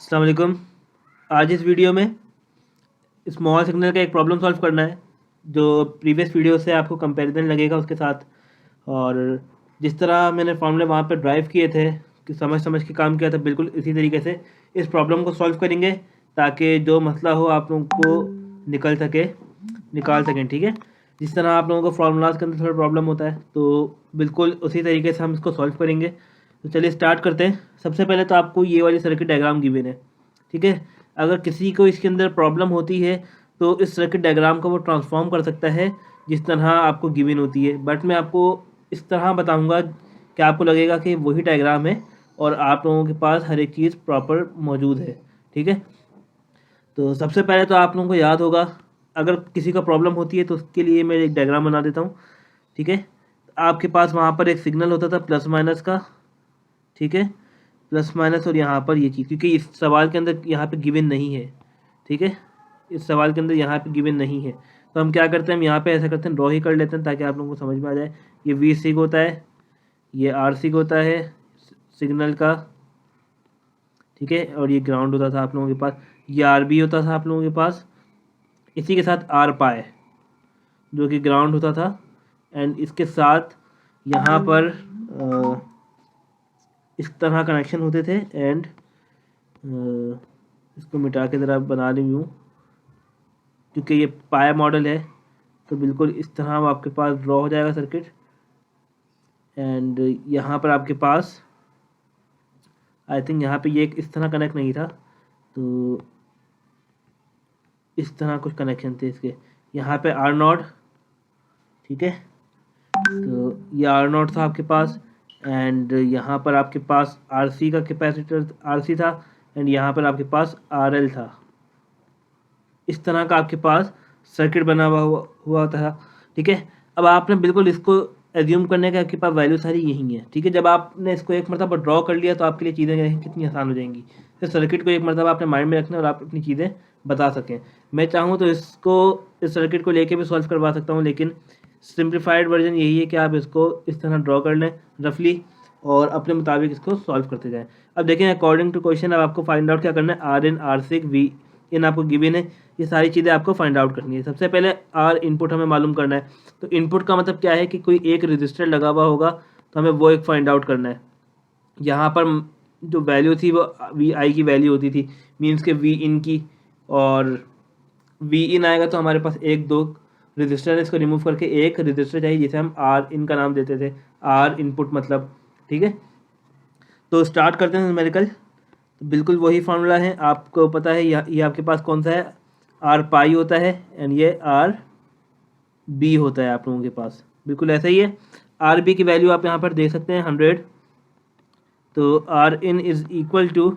अस्सलाम वालेकुम। आज इस वीडियो में स्मॉल सिग्नल का एक प्रॉब्लम सॉल्व करना है जो प्रीवियस वीडियो से आपको कंपैरिजन लगेगा उसके साथ। और जिस तरह मैंने फॉर्मूले वहाँ पर ड्राइव किए थे कि समझ समझ के काम किया था, बिल्कुल इसी तरीके से इस प्रॉब्लम को सॉल्व करेंगे ताकि जो मसला हो आप लोगों को निकाल सकें। ठीक है, जिस तरह आप लोगों को फार्मूलाज के अंदर थोड़ा प्रॉब्लम होता है तो बिल्कुल उसी तरीके से हम इसको सॉल्व करेंगे। तो चलिए स्टार्ट करते हैं। सबसे पहले तो आपको ये वाली सर्किट डायग्राम गिवन है। ठीक है, अगर किसी को इसके अंदर प्रॉब्लम होती है तो इस सर्किट डायग्राम को वो ट्रांसफॉर्म कर सकता है जिस तरह आपको गिवन होती है, बट मैं आपको इस तरह बताऊंगा कि आपको लगेगा कि वही डायग्राम है और आप लोगों के पास हर एक चीज़ प्रॉपर मौजूद है। ठीक है, तो सबसे पहले तो आप लोगों को याद होगा, अगर किसी का प्रॉब्लम होती है तो उसके लिए मैं एक डायग्राम बना देता हूँ। ठीक है, आपके पास वहाँ पर एक सिग्नल होता था प्लस माइनस का। ठीक है, प्लस माइनस और यहाँ पर ये चीज़, क्योंकि इस सवाल के अंदर यहाँ पे गिवन नहीं है। ठीक है, इस सवाल के अंदर यहाँ पे गिवन नहीं है तो हम क्या करते हैं, हम यहाँ पे ऐसा करते हैं, ड्रॉ ही कर लेते हैं ताकि आप लोगों को समझ में आ जाए। ये वी सिग होता है, ये आर सिग होता है सिग्नल का। ठीक है, और ये ग्राउंड होता था आप लोगों के पास, ये आर बी होता था आप लोगों के पास, इसी के साथ आर पाए जो कि ग्राउंड होता था। एंड इसके साथ यहाँ पर इस तरह कनेक्शन होते थे। एंड इसको मिटा के ज़रा बना ली हूँ क्योंकि ये पाया मॉडल है तो बिल्कुल इस तरह आपके पास ड्रॉ हो जाएगा सर्किट। एंड यहाँ पर आपके पास आई थिंक यहाँ पे ये इस तरह कनेक्ट नहीं था तो इस तरह कुछ कनेक्शन थे इसके। यहाँ पे आर नॉट, ठीक है, तो ये आर नॉट था आपके पास। एंड यहाँ पर आपके पास आर सी का कैपेसिटर आर सी था एंड यहाँ पर आपके पास आर एल था। इस तरह का आपके पास सर्किट बना हुआ था। ठीक है, अब आपने बिल्कुल इसको एज्यूम करने का आपके पास वैल्यू सारी यही है। ठीक है, जब आपने इसको एक मरतबा ड्रॉ कर लिया तो आपके लिए चीज़ें कितनी आसान हो जाएंगी। तो सर्किट को एक मरतबा अपने माइंड में रखना और आप अपनी चीज़ें बता सकें। मैं चाहूँ तो इस सर्किट को लेके भी सॉल्व करवा सकता हूँ, लेकिन सिंप्लीफाइड वर्जन यही है कि आप इसको इस तरह ड्रॉ कर लें रफली और अपने मुताबिक इसको सॉल्व करते जाएं। अब देखें, अकॉर्डिंग टू क्वेश्चन अब आपको फाइंड आउट क्या करना है। R in, R sec, V in आपको गिवन है, ये सारी चीज़ें आपको फाइंड आउट करनी है। सबसे पहले आर इनपुट हमें मालूम करना है। तो इनपुट का मतलब क्या है कि कोई एक रजिस्टर लगा हुआ होगा तो हमें वो एक फाइंड आउट करना है। यहाँ पर जो वैल्यू थी वो वी आई की वैल्यू होती थी, मीन्स के वी इन की, और वी इन आएगा तो हमारे पास एक दो रजिस्टर है, इसको रिमूव करके एक रजिस्टर चाहिए जिसे हम आर इन का नाम देते थे, आर इनपुट मतलब। ठीक है, तो स्टार्ट करते हैं न्यूमेरिकल। तो बिल्कुल वही फार्मूला है, आपको पता है ये आपके पास कौन सा है, आर पाई होता है एंड ये आर बी होता है आप लोगों के पास, बिल्कुल ऐसा ही है। आर बी की वैल्यू आप यहाँ पर देख सकते हैं 100, तो R in is equal to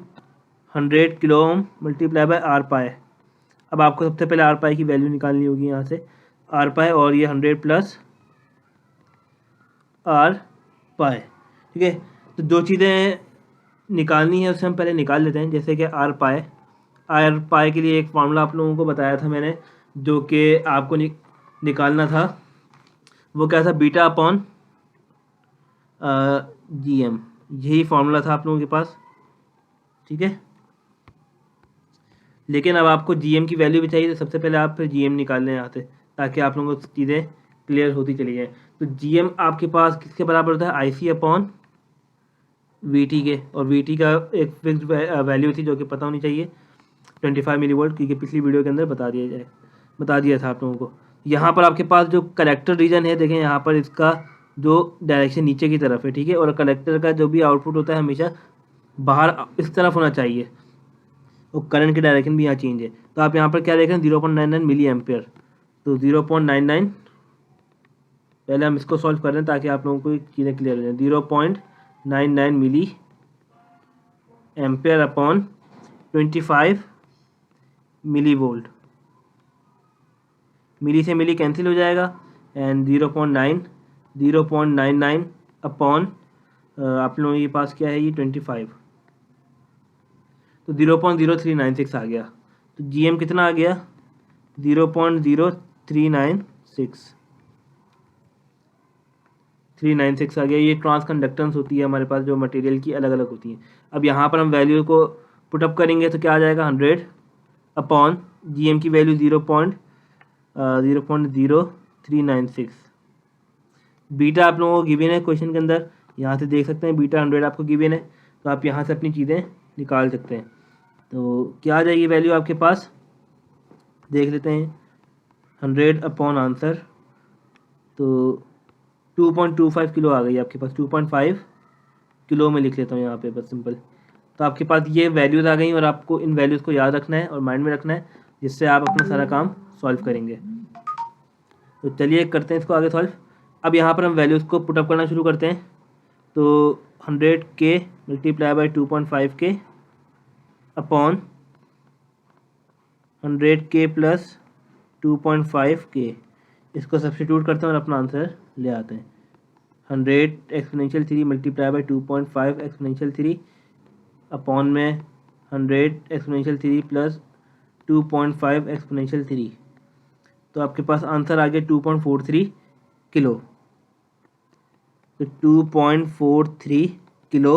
100 kilo ohm multiply by R pi. अब आपको सबसे पहले आर पाई की वैल्यू निकालनी होगी यहाँ से, आर पाई और ये 100 प्लस आर पाई। ठीक है, तो जो चीज़ें निकालनी है उससे हम पहले निकाल लेते हैं। जैसे कि आर पाई के लिए एक फार्मूला आप लोगों को बताया था मैंने, जो कि आपको निकालना था। वो क्या था, बीटा अपॉन जी एम, यही फार्मूला था आप लोगों के पास। ठीक है, लेकिन अब आपको जी एम की वैल्यू भी चाहिए तो सबसे पहले आप फिर जी एम निकाल लें यहाँ से ताकि आप लोगों को चीज़ें क्लियर होती चली जाए। तो जी एम आपके पास किसके बराबर होता है, आई सी अपॉन वी टी के, और वी टी का एक फिक्स वैल्यू थी जो कि पता होनी चाहिए 25 मिली वोल्ट, क्योंकि पिछली वीडियो के अंदर बता दिया था आप लोगों को। यहाँ पर आपके पास जो कलेक्टर रीजन है, देखें यहाँ पर इसका जो डायरेक्शन नीचे की तरफ है। ठीक है, और कलेक्टर का जो भी आउटपुट होता है हमेशा बाहर इस तरफ होना चाहिए, और करंट की डायरेक्शन भी यहाँ चेंज है। तो आप यहाँ पर क्या देख रहे हैं, 0.99 मिली एम्पेयर। तो 0.99, पहले हम इसको सॉल्व कर रहे हैं ताकि आप लोगों को चीज़ें क्लियर हो जाए। 0.99 milli ampere upon 25 milli volt, milli से मिली कैंसिल हो जाएगा एंड 0.99 अपॉन आप लोगों के पास क्या है, ये 25, तो 0.0396 आ गया। तो जीएम कितना आ गया, 0.0396 आ गया। ये ट्रांस कंडक्टेंस होती है हमारे पास जो मटेरियल की अलग अलग होती हैं। अब यहाँ पर हम वैल्यू को पुटअप करेंगे तो क्या आ जाएगा 100 अपॉन GM की वैल्यू 0.0396। बीटा आप लोगों को गिवन है क्वेश्चन के अंदर, यहाँ से देख सकते हैं बीटा 100 आपको गिवन है, तो आप यहाँ से अपनी चीज़ें निकाल सकते हैं। तो क्या आ जाएगी वैल्यू आपके पास, देख लेते हैं 100 अपॉन आंसर, तो 2.25 किलो आ गई आपके पास। 2.5 किलो में लिख लेता हूँ यहाँ पे बस सिंपल। तो आपके पास ये वैल्यूज़ आ गई और आपको इन वैल्यूज़ को याद रखना है और माइंड में रखना है, जिससे आप अपना सारा काम सॉल्व करेंगे। तो चलिए करते हैं इसको आगे सॉल्व। अब यहाँ पर हम वैल्यूज़ को पुटअप करना शुरू करते हैं। तो 100K multiply by 2.5K upon 100K plus 2.5K, इसको सब्स्टिट्यूट करते हैं और अपना आंसर ले आते हैं। 100 exponential 3 multiply by 2.5 exponential 3 upon में 100 एक्सपोनेंशियल 3 प्लस 2.5 एक्सपोनेंशियल 3, तो आपके पास आंसर आ गया 2.43 किलो। तो 2.43 किलो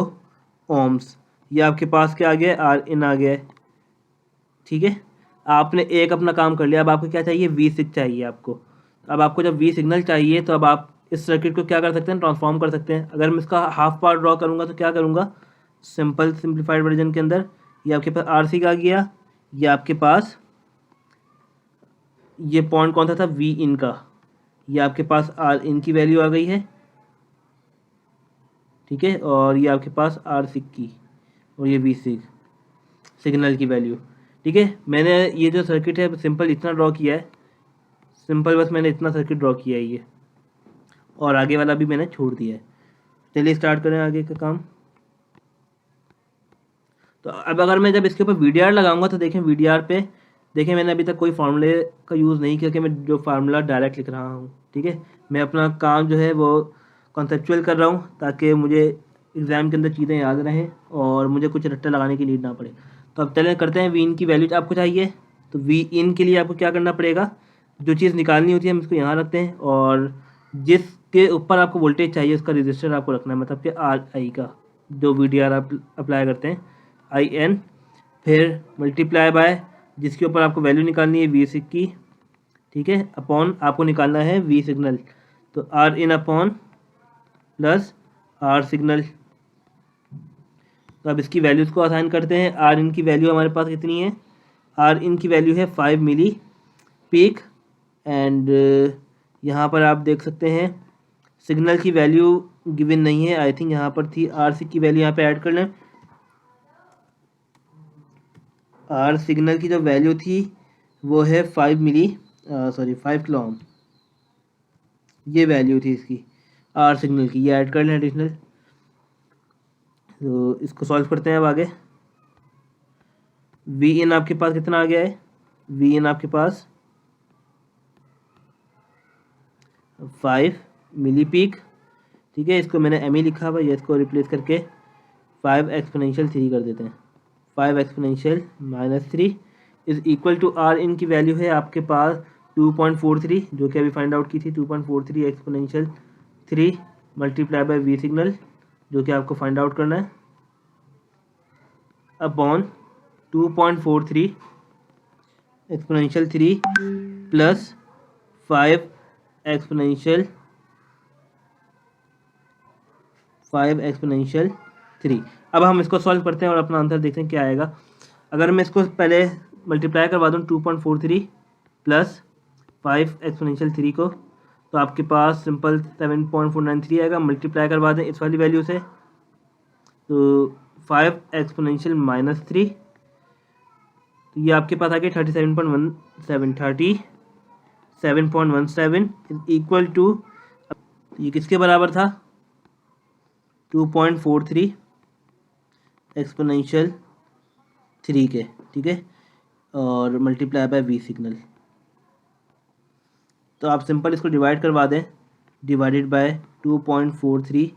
ओम्स, ये आपके पास क्या आ गया, आर इन आ गया है। ठीक है, आपने एक अपना काम कर लिया। अब आपको क्या चाहिए, V6 चाहिए आपको। अब आपको जब V सिग्नल चाहिए तो अब आप इस सर्किट को क्या कर सकते हैं, ट्रांसफॉर्म कर सकते हैं। अगर मैं इसका हाफ पार्ट ड्रॉ करूँगा तो क्या करूँगा, सिंपल सिंप्लीफाइड वर्जन के अंदर ये आपके पास RC का आ गया, ये आपके पास ये पॉइंट कौन सा था, V इन का, ये आपके पास R इन की वैल्यू आ गई है। ठीक है, और ये आपके पास R6 की और ये V6 सिग्नल की वैल्यू। ठीक है, मैंने ये जो सर्किट है सिंपल इतना ड्रॉ किया है, सिंपल बस मैंने इतना सर्किट ड्रॉ किया है ये, और आगे वाला भी मैंने छोड़ दिया है। चलिए स्टार्ट करें आगे का काम। तो अब अगर मैं जब इसके ऊपर VDR लगाऊंगा तो देखें VDR पे देखें मैंने अभी तक कोई फार्मूले का यूज़ नहीं किया कि मैं जो फार्मूला डायरेक्ट लिख रहा हूँ। ठीक है, मैं अपना काम जो है वो कॉन्सेप्चुअल कर रहा हूँ ताकि मुझे एग्ज़ाम के अंदर चीज़ें याद रहें और मुझे कुछ रट्टा लगाने की नीड ना पड़े। तो अब चलें करते हैं। V इन की वैल्यू आपको चाहिए, तो V इन के लिए आपको क्या करना पड़ेगा, जो चीज़ निकालनी होती है हम इसको यहाँ रखते हैं, और जिसके ऊपर आपको वोल्टेज चाहिए उसका रजिस्टर आपको रखना है, मतलब कि RI का जो VDR आप अप्लाई करते हैं IN, फिर मल्टीप्लाई बाय जिसके ऊपर आपको वैल्यू निकालनी है V6 की। ठीक है, अपॉन आपको निकालना है V सिग्नल, तो R इन अपॉन प्लस R सिग्नल। तो अब इसकी वैल्यूज़ को असाइन करते हैं। R इन की वैल्यू हमारे पास कितनी है, R इन की वैल्यू है 5 मिली पीक, एंड यहाँ पर आप देख सकते हैं सिग्नल की वैल्यू गिवन नहीं है, आई थिंक यहाँ पर थी। R6 की वैल्यू यहाँ पे ऐड कर लें। R सिग्नल की जो वैल्यू थी वो है 5 किलो ओम, ये वैल्यू थी इसकी R सिग्नल की, ये ऐड कर लें एडिशनल। तो इसको सॉल्व करते हैं अब आगे। V इन आपके पास कितना आ गया है, V इन आपके पास 5 मिली पीक। ठीक है, इसको मैंने ME लिखा हुआ है, इसको रिप्लेस करके 5 एक्सपोनेंशियल 3 कर देते हैं। 5 exponential -3 is equal to R in की वैल्यू है आपके पास 2.43, जो कि अभी फाइंड आउट की थी। 2.43 exponential 3 multiply by V signal, जो कि आपको फाइंड आउट करना है, अपॉन 2.43 एक्सपोनेंशियल 3 प्लस 5 एक्सपोनेंशियल 3। अब हम इसको सॉल्व करते हैं और अपना आंसर देखते हैं क्या आएगा। अगर मैं इसको पहले मल्टीप्लाई करवा दूँ 2.43 प्लस 5 एक्सपोनेंशियल 3 को, तो आपके पास सिंपल 7.493 आएगा। मल्टीप्लाई करवा दें इस वाली वैल्यू से, तो 5 एक्सपोनेंशियल -3, तो ये आपके पास आ गया 37.17 इक्वल टू, ये किसके बराबर था, 2.43 एक्सपोनेंशियल 3 के। ठीक है, और मल्टीप्लाई बाय V सिग्नल। तो आप सिंपल इसको डिवाइड करवा दें, डिवाइडेड बाय 2.43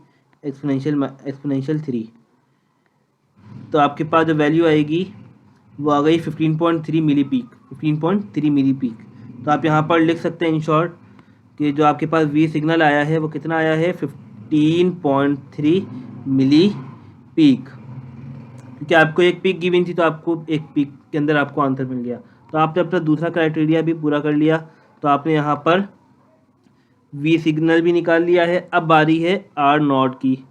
एक्सपोनेंशियल 3, तो आपके पास जो वैल्यू आएगी वो आ गई 15.3 मिली पीक। 15.3 मिली पीक, तो आप यहाँ पर लिख सकते हैं इन शॉर्ट कि जो आपके पास V सिग्नल आया है वो कितना आया है, 15.3 मिली पीक। क्योंकि आपको एक पीक गिवन थी तो आपको एक पीक के अंदर आपको आंसर मिल गया। तो आपने अपना दूसरा क्राइटेरिया भी पूरा कर लिया। तो आपने यहाँ पर वी सिग्नल भी निकाल लिया है। अब बारी है आर नॉट की,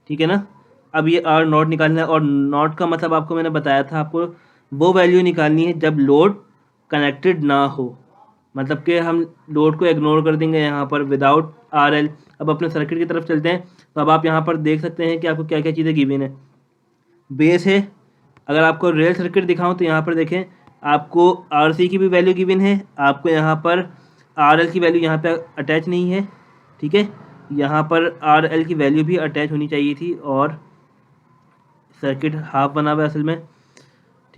ठीक है ना। अब ये आर नॉट निकालना है, और नॉट का मतलब आपको मैंने बताया था, आपको वो वैल्यू निकालनी है जब लोड कनेक्टेड ना हो, मतलब कि हम लोड को इग्नोर कर देंगे यहाँ पर विदाउट आर एल। अब अपने सर्किट की तरफ चलते हैं। तो अब आप यहाँ पर देख सकते हैं कि आपको क्या क्या चीज़ें गिवन है। बेस है, अगर आपको रियल सर्किट दिखाऊं तो यहाँ पर देखें आपको आर सी की भी वैल्यू गिवन है, आपको यहाँ पर आर एल की वैल्यू यहाँ पे अटैच नहीं है, ठीक है। यहाँ पर आर एल की वैल्यू भी अटैच होनी चाहिए थी, और सर्किट हाफ बना हुआ है असल में,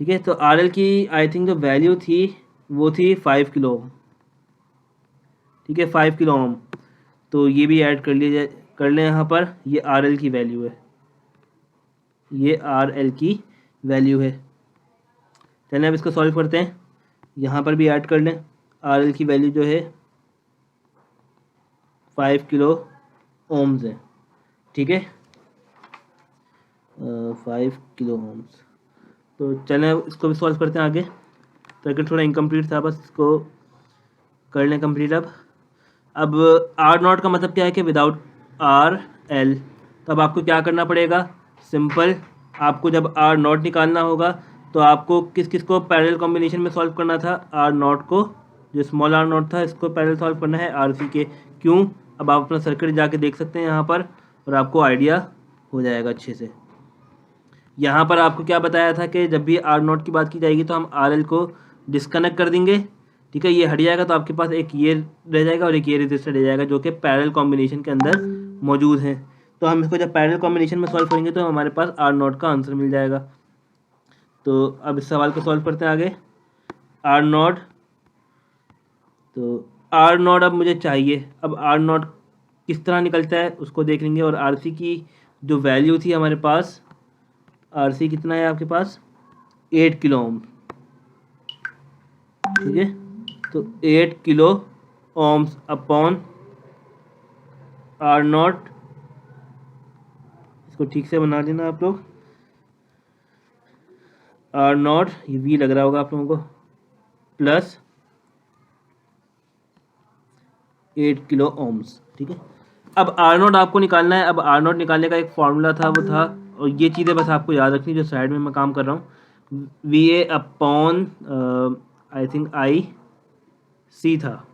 ठीक है। तो आर एल की आई थिंक जो वैल्यू थी वो थी 5 किलो ओम, ठीक है, 5 किलो ओम। तो ये भी ऐड कर लीजिए, कर लें यहाँ पर, ये आर एल की वैल्यू है, ये आर एल की वैल्यू है। चलिए अब इसको सॉल्व करते हैं। यहाँ पर भी ऐड कर लें, आर एल की वैल्यू जो है 5 किलो ओम्स है, ठीक है, 5 किलो ओम्स। तो चलें अब इसको भी सॉल्व करते हैं आगे। सर्किट थोड़ा इनकम्प्लीट था, बस इसको कर लें कंप्लीट। अब आर नॉट का मतलब क्या है कि विदाउट आर एल। तो अब आपको क्या करना पड़ेगा, सिंपल, आपको जब आर नॉट निकालना होगा तो आपको किस किस को पैरेलल कॉम्बिनेशन में सॉल्व करना था, आर नॉट को, जो स्मॉल आर नॉट था, इसको पैरेलल सॉल्व करना है आर सी के। क्यों, अब आप अपना सर्किट जाके देख सकते हैं यहाँ पर, और आपको आइडिया हो जाएगा अच्छे से। यहाँ पर आपको क्या बताया था कि जब भी आर नॉट की बात की जाएगी तो हम आर एल को डिस्कनेक्ट कर देंगे, ठीक है, ये हट जाएगा। तो आपके पास एक ये रह जाएगा और एक ये रजिस्टर रह जाएगा, जो कि पैरेलल कॉम्बिनेशन के अंदर मौजूद हैं। तो हम इसको जब पैरेलल कॉम्बिनेशन में सॉल्व करेंगे तो हमारे पास आर नॉट का आंसर मिल जाएगा। तो अब इस सवाल को सॉल्व करते हैं आगे। आर नॉट, तो आर नॉट अब मुझे चाहिए। अब आर नॉट किस तरह निकलता है उसको देख लेंगे। और आर सी की जो वैल्यू थी हमारे पास, आर सी कितना है आपके पास, 8 किलो ओम, ठीक है। तो 8 kilo ohms upon R not, इसको ठीक से बना देना आप लोग। आर नॉट, ये वी लग रहा होगा आप लोगों को, प्लस 8 किलो ओम्स, ठीक है। अब आर नॉट आपको निकालना है। अब आर नॉट निकालने का एक फॉर्मूला था, वो था, और ये चीज़ें बस आपको याद रखनी जो साइड में मैं काम कर रहा हूँ, V A upon I think I C था,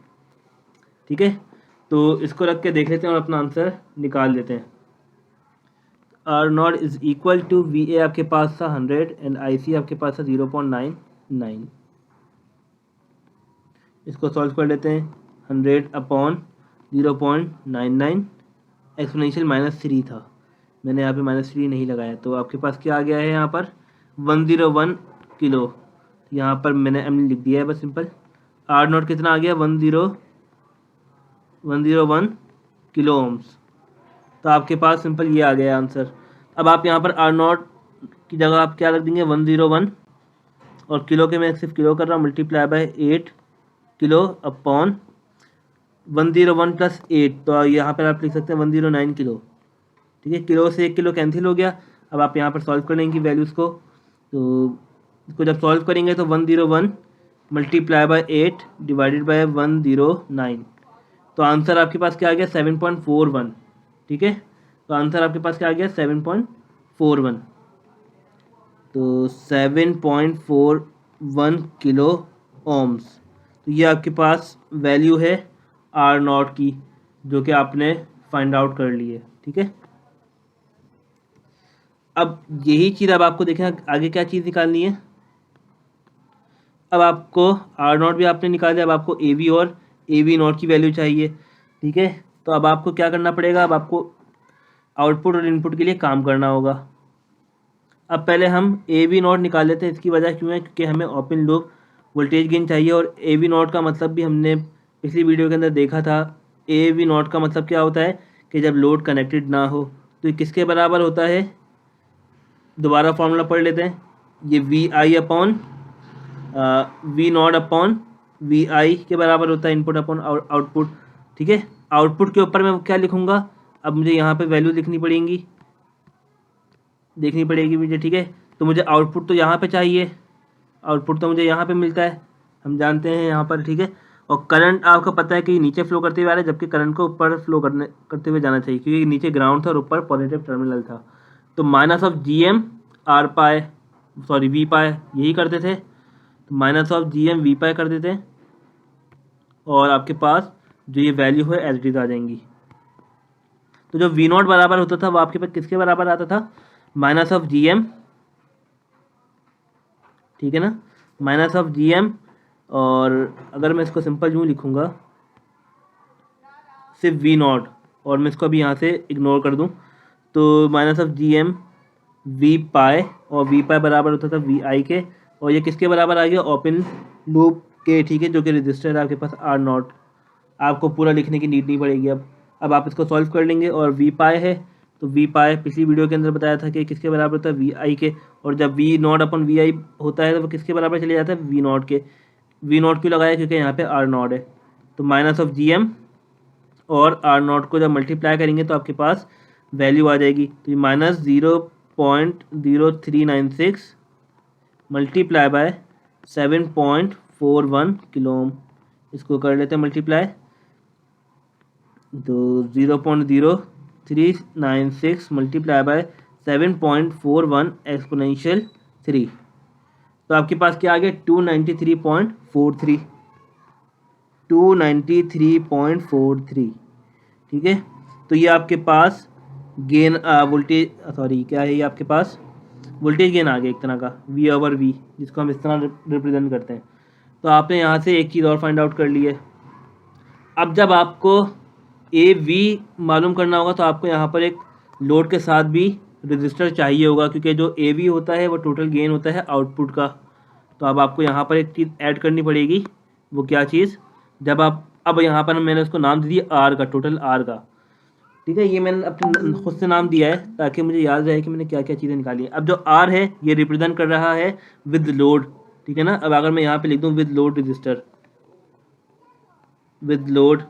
ठीक है। तो इसको रख के देख लेते हैं और अपना आंसर निकाल लेते हैं। R not is equal to V A आपके पास था 100 एंड आई सी आपके पास था 0.99। इसको सॉल्व कर लेते हैं। 100 अपॉन 0.99 एक्सपोनेंशियल -3 था, मैंने यहाँ पे -3 नहीं लगाया। तो आपके पास क्या आ गया है यहाँ पर 101 किलो, यहाँ पर मैंने एम लिख दिया है बस सिंपल। आर नॉट कितना आ गया 101 किलो ओम्स। तो आपके पास सिंपल ये आ गया आंसर। अब आप यहाँ पर आर नॉट की जगह आप क्या रख देंगे 101, और किलो के मैं सिर्फ किलो कर रहा हूँ, multiply by 8 kilo upon 101 plus 8, तो यहाँ पर आप लिख सकते हैं 109 किलो, ठीक है। किलो से 1 किलो कैंसिल हो गया। अब आप यहाँ पर सॉल्व कर लेंगे वैल्यूज़ को। तो इसको जब सॉल्व करेंगे तो 101 मल्टीप्लाई बाय 8 डिवाइडेड बाय 109, तो आंसर आपके पास क्या आ गया 7.41, ठीक है। तो आंसर आपके पास क्या आ गया 7.41। तो 7.41 किलो ओम्स, तो ये आपके पास वैल्यू है आर नॉट की, जो कि आपने फाइंड आउट कर ली है, ठीक है। अब यही चीज़ अब आपको देखना आगे क्या चीज़ निकालनी है। अब आपको आर नॉट भी आपने निकाल दिया, अब आपको ए वी और ए वी नॉट की वैल्यू चाहिए, ठीक है। तो अब आपको क्या करना पड़ेगा, अब आपको आउटपुट और इनपुट के लिए काम करना होगा। अब पहले हम ए वी नॉट निकाल लेते हैं। इसकी वजह क्यों है, क्योंकि हमें ओपन लूप वोल्टेज गेन चाहिए, और ए वी नॉट का मतलब भी हमने पिछली वीडियो के अंदर देखा था। ए वी नॉट का मतलब क्या होता है कि जब लोड कनेक्टेड ना हो, तो किसके बराबर होता है, दोबारा फॉर्मूला पढ़ लेते हैं। ये V I upon V naught upon V I के बराबर होता है, इनपुट अपॉन आउटपुट, ठीक है। आउटपुट के ऊपर मैं क्या लिखूंगा, अब मुझे यहाँ पे वैल्यू लिखनी पड़ेगी मुझे, ठीक है। तो मुझे आउटपुट तो यहाँ पे चाहिए, आउटपुट तो मुझे यहाँ पे मिलता है, हम जानते हैं यहाँ पर, ठीक है। और करंट आपको पता है कि नीचे फ्लो करते हुए आ रहा है, जबकि करंट को ऊपर फ्लो करते हुए जाना चाहिए, क्योंकि नीचे ग्राउंड था और ऊपर पॉजिटिव टर्मिनल था। तो minus of ji m R pi, sorry V pi यही करते थे, तो minus of G M V pi कर देते हैं, और आपके पास जो ये वैल्यू है एज इट इज आ जाएंगी। तो जो वी नॉट बराबर होता था वो आपके पास किसके बराबर आता था, माइनस ऑफ जी एम, ठीक है ना, माइनस ऑफ जी एम। और अगर मैं इसको सिंपल यूँ लिखूँगा सिर्फ वी नॉट, और मैं इसको अभी यहाँ से इग्नोर कर दूँ, तो minus of G M V pi, और वी पाए बराबर होता था वी आई के, और ये किसके बराबर आ गया, ओपन लूप के, ठीक है, जो कि रजिस्टर है आपके पास आर नॉट। आपको पूरा लिखने की नीड नहीं पड़ेगी। अब आप इसको सॉल्व कर लेंगे, और वी पाए है तो वी पाए पिछली वीडियो के अंदर बताया था कि किसके बराबर होता है, वी आई के, और जब वी नॉट अपन वी आई होता है तो वो किसके बराबर चले जाता है, वी नॉट के। वी नॉट क्यों लगाया, क्योंकि यहाँ पे आर नॉट है, तो माइनस ऑफ जी एम और आर नॉट को जब मल्टीप्लाई करेंगे तो आपके पास वैल्यू आ जाएगी। तो ये minus 0.0396 multiply by 7.41 kilo ohm, इसको कर लेते हैं मल्टीप्लाई, तो 0.0396 मल्टीप्लाई बाय 7.41 एक्सपोनेंशियल 3, तो आपके पास क्या आ गया, 293.43, 293.43, ठीक है। तो ये आपके पास गेन वोल्टेज, सॉरी क्या है, ये आपके पास वोल्टेज गेन आ गया एक तरह का, वी ओवर वी, जिसको हम इस तरह रिप्रेजेंट करते हैं। तो आपने यहाँ से एक चीज़ और फाइंड आउट कर ली है। अब जब आपको ए वी मालूम करना होगा तो आपको यहाँ पर एक लोड के साथ भी रजिस्टर चाहिए होगा, क्योंकि जो ए वी होता है वो टोटल गेन होता है आउटपुट का। तो अब आपको यहाँ पर एक चीज़ ऐड करनी पड़ेगी, वो क्या चीज़, जब आप, अब यहाँ पर मैंने उसको नाम दे दिया आर का, टोटल आर का, ठीक है। ये मैंने अपने खुद से नाम दिया है ताकि मुझे याद रहे कि मैंने क्या क्या चीज़ें निकाली हैं। अब जो आर है ये रिप्रेजेंट कर रहा है विद लोड, ठीक है ना। अब अगर मैं यहाँ पे लिख दूँ with load register, with load,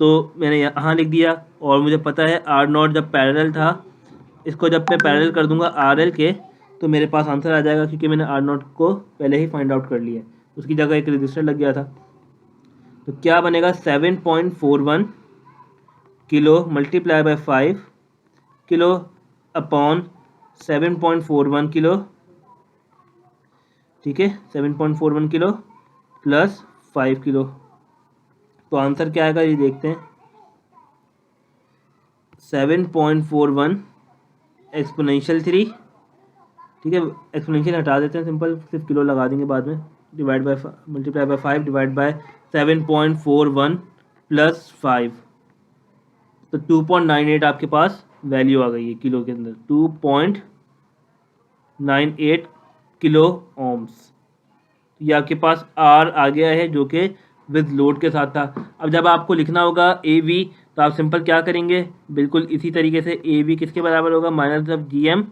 तो मैंने यहाँ लिख दिया, और मुझे पता है आर नॉट जब पैरेलल था, इसको जब मैं पैरेलल कर दूंगा आर एल के तो मेरे पास आंसर आ जाएगा, क्योंकि मैंने आर नॉट को पहले ही फाइंड आउट कर लिया है, उसकी जगह एक रजिस्टर लग गया था। तो क्या बनेगा, 7.41 kilo multiply by 5 kilo upon 7.41 kilo, ठीक है, 7.41 किलो प्लस 5 किलो। तो आंसर क्या आएगा ये देखते हैं, 7.41 एक्सपोनेंशियल 3, ठीक है, एक्सपोनेंशियल हटा देते हैं, सिंपल सिर्फ किलो लगा देंगे बाद में, divide by multiply by 5 divide by 7.41 plus 5, तो 2.98 आपके पास वैल्यू आ गई है किलो के अंदर, 2.98 किलो ओम्स। ये आपके पास आर आ गया है जो कि विद लोड के साथ था। अब जब आपको लिखना होगा ए वी, तो आप सिंपल क्या करेंगे, बिल्कुल इसी तरीके से, ए वी किसके बराबर होगा, minus of ji m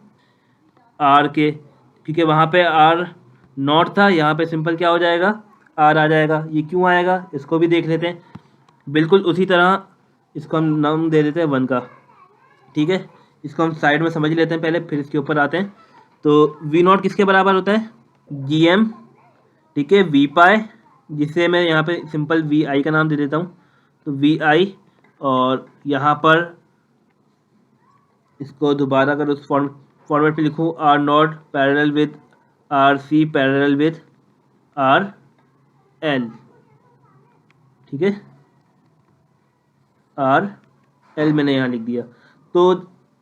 R के, क्योंकि वहाँ पे आर नॉट था, यहाँ पे सिंपल क्या हो जाएगा, आर आ जाएगा। ये क्यों आएगा इसको भी देख लेते हैं, बिल्कुल उसी तरह इसको हम नाम दे देते हैं 1 का, ठीक है। इसको हम साइड में समझ लेते हैं पहले, फिर इसके ऊपर आते हैं। तो वी नॉट किसके बराबर होता है, जी एम, ठीक है, वी पाए, जिसे मैं यहाँ पे सिंपल वी आई का नाम दे देता हूँ, तो वी आई, और यहाँ पर इसको दोबारा अगर उस फॉर्मेट पे लिखूँ, R not parallel with R C parallel with R L, ठीक है, आर एल मैंने यहाँ लिख दिया। तो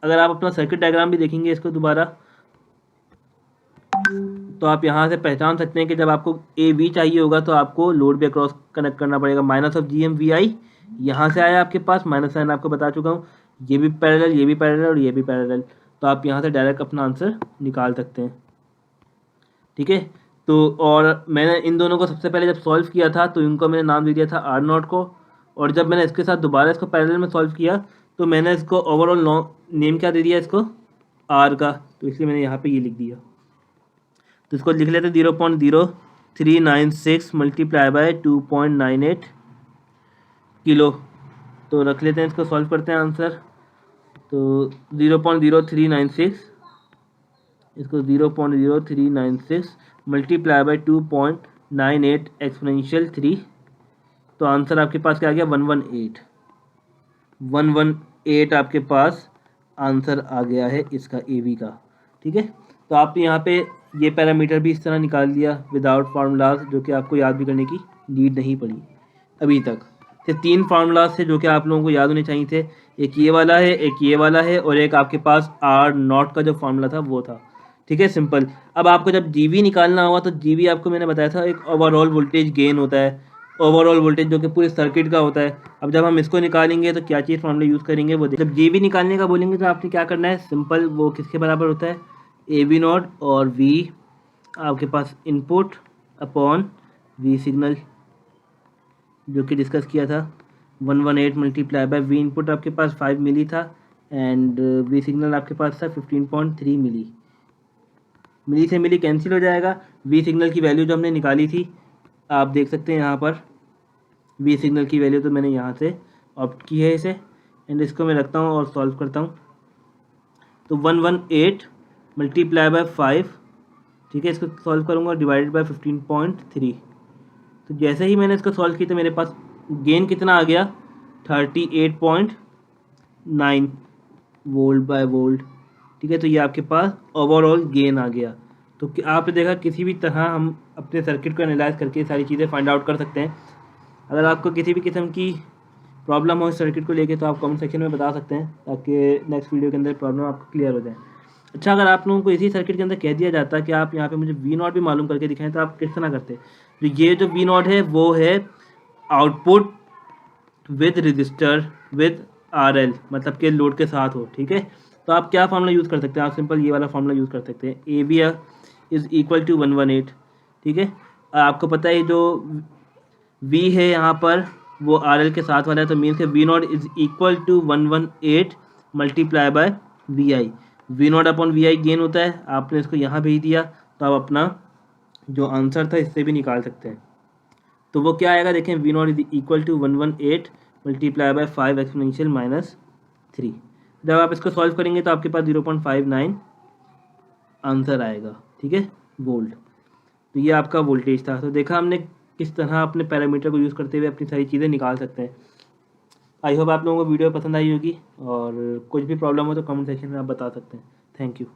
अगर आप अपना सर्किट डायग्राम भी देखेंगे इसको दोबारा, तो आप यहाँ से पहचान सकते हैं कि जब आपको ए वी चाहिए होगा तो आपको लोड भी अक्रॉस कनेक्ट करना पड़ेगा। Minus of G M V I यहाँ से आया आपके पास, माइनस साइन आपको बता चुका हूँ, ये भी पैरेलल, ये भी पैरेलल और ये भी पैरेलल, तो आप यहाँ से डायरेक्ट अपना आंसर निकाल सकते हैं, ठीक है। तो और मैंने इन दोनों को सबसे पहले जब सॉल्व किया था तो इनको मैंने नाम दे दिया था आर नॉट को, और जब मैंने इसके साथ दोबारा इसको पैरेलल में सॉल्व किया तो मैंने इसको ओवरऑल नेम क्या दे दिया इसको, आर का, तो इसलिए मैंने यहाँ पे ये लिख दिया। तो इसको लिख लेते 0.0396 मल्टीप्लाई बाय 2.98 किलो, तो रख लेते हैं, इसको सॉल्व करते हैं आंसर। तो 0.0396 इसको 0.0396 मल्टीप्लाई बाय 2.98 एक्सपोनेंशियल 3, तो आंसर आपके पास क्या आ गया 118 आपके पास आंसर आ गया है इसका AB का। ठीक है, तो आपने यहाँ पे ये पैरामीटर भी इस तरह निकाल दिया विदाउट फार्मूलाज, जो कि आपको याद भी करने की नीड नहीं पड़ी अभी तक। तो 3 फार्मूलाज थे जो कि आप लोगों को याद होने चाहिए थे, एक ये वाला है, एक ये वाला है, और एक आपके पास R0 का जो फार्मूला था वो था। ठीक है, सिंपल। अब आपको जब GV निकालना हुआ तो GV आपको मैंने बताया था एक ओवरऑल वोल्टेज गेन होता है, ओवरऑल वोल्टेज जो कि पूरे सर्किट का होता है। अब जब हम इसको निकालेंगे तो क्या चीज़ फार्मूला यूज़ करेंगे वो जब GV निकालने का बोलेंगे तो आपने क्या करना है, सिंपल, वो किसके बराबर होता है, AB0 और V आपके पास इनपुट अपॉन V सिग्नल, जो कि डिस्कस किया था 118 मल्टीप्लाई बाय V इनपुट आपके पास 5 मिली था, एंड V सिग्नल आपके पास था 15.3 मिली। मिली से मिली कैंसिल हो जाएगा। V सिग्नल की वैल्यू जो हमने निकाली थी आप देख सकते हैं यहाँ पर, V सिग्नल की वैल्यू तो मैंने यहाँ से ऑप्ट की है इसे, एंड इसको मैं रखता हूँ और सॉल्व करता हूँ। तो 118 मल्टीप्लाई बाय 5, ठीक है, इसको सॉल्व करूँगा डिवाइडेड बाय 15.3। तो जैसे ही मैंने इसको सॉल्व किया तो मेरे पास गेन कितना आ गया, 38.9 वोल्ट बाय वोल्ट। ठीक है, तो ये आपके पास ओवरऑल गेन आ गया। तो आपने देखा किसी भी तरह हम अपने सर्किट को एनालाइज करके सारी चीज़ें फाइंड आउट कर सकते हैं। अगर आपको किसी भी किस्म की प्रॉब्लम हो इस सर्किट को लेके तो आप कमेंट सेक्शन में बता सकते हैं, ताकि नेक्स्ट वीडियो के अंदर प्रॉब्लम आपको क्लियर हो जाए। अच्छा, अगर आप लोगों को इसी सर्किट के अंदर कह दिया जाता कि आप यहाँ पे मुझे V0 भी मालूम करके दिखाएं तो आप किस तरह करते। तो ये जो V0 है वो है output with register with RL, मतलब के लोड के साथ हो। ठीक है, तो आप क्या फार्मूला यूज़ कर सकते हैं, आप सिंपल ये वाला फार्मूला यूज़ कर सकते हैं, AB इज़ इक्वल टू 118। ठीक है, आपको पता है जो V है यहाँ पर वो RL के साथ वाला है, तो मीन्स के V0 is equal to 118 multiply by VI। V0 upon VI gain होता है, आपने इसको यहाँ भेज दिया तो आप अपना जो आंसर था इससे भी निकाल सकते हैं। तो वो क्या आएगा, देखें, V0 is equal to 118 multiply by 5 exponential -3। जब आप इसको सॉल्व करेंगे तो आपके पास 0.59 आंसर आएगा। ठीक है, वोल्ट। तो ये आपका वोल्टेज था। तो देखा हमने किस तरह अपने पैरामीटर को यूज़ करते हुए अपनी सारी चीज़ें निकाल सकते हैं। आई होप आप लोगों को वीडियो पसंद आई होगी, और कुछ भी प्रॉब्लम हो तो कमेंट सेक्शन में आप बता सकते हैं। Thank you.